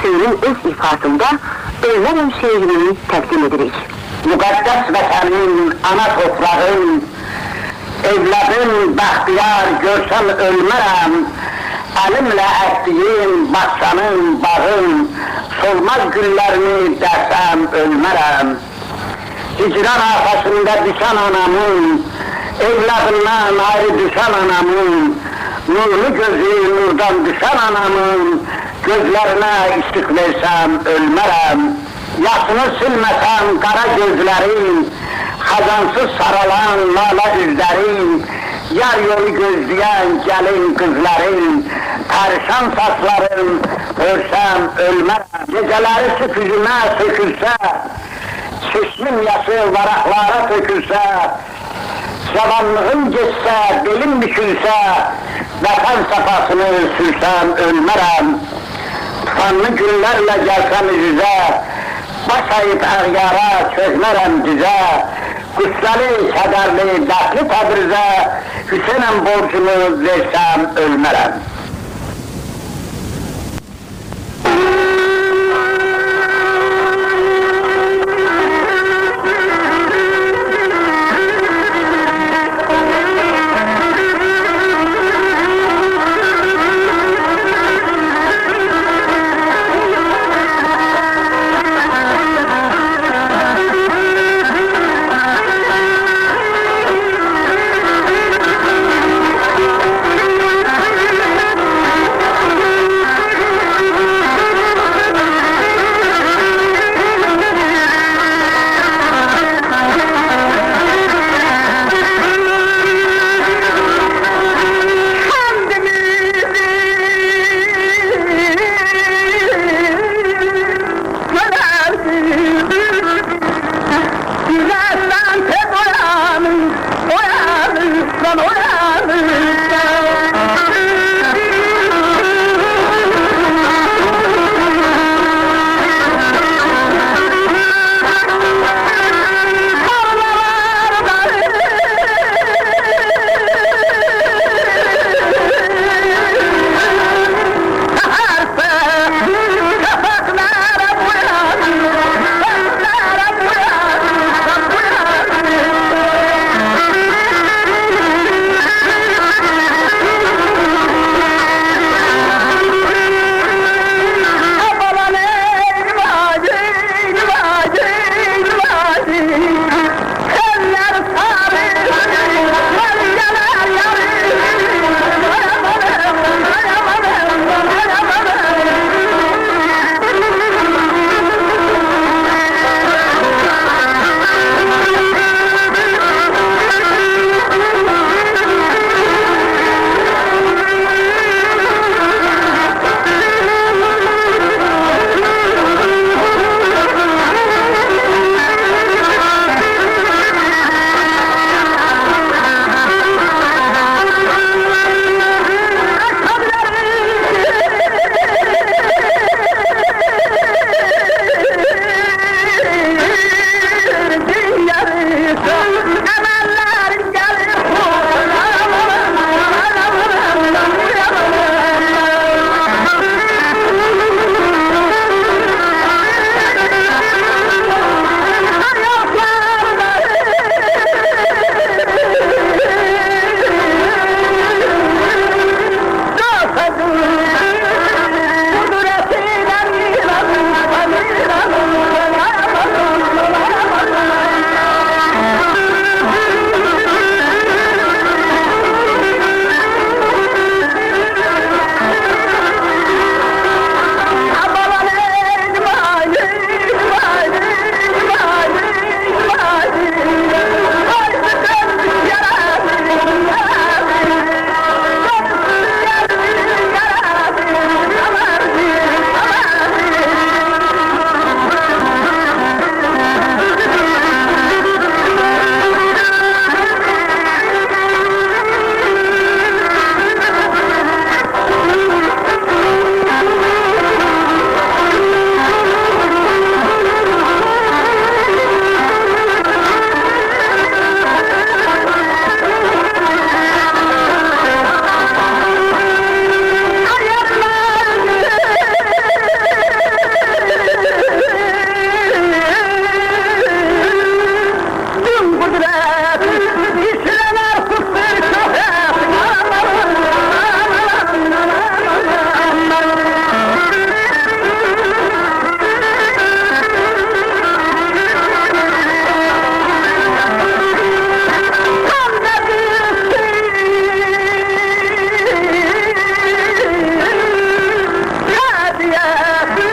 şiirin öz ifasında ölmeden şiirini takdim edirik. Mukaddes vətənin, ana toprağın, evladım bəxtiyar görsəm ölmərəm, əlimlə əkdiyim bahçanın, bağın, solmaz güllərini dərsəm ölmərəm. Hicran afasında düşən anamın, evladından ayrı düşən anamın, nurlu gözü nurdan düşən anamın, gözlərinə işıq versəm ölmərəm. Yaşını silməsəm qara gözlərin, xəzansız saralan lala üzlərin, yar yolu gözləyən gəlin qızların, pərişan saçların, görsəm ölmərəm. Gecələri süpüzümə sökülsə, çeşmin yaşı varaqlara tökülsə, cavanlığım geçsə, belim bükülsə, vətən safasını sürsəm ölmərəm. Tufanlı günlərlə gəlsəm üzüzə, baş ayıb əğyara çözmərəm düzə, qüssəli, kədərli, dərsli təbrizə, Hüseynəm borcumu versəm ölmərəm. Gül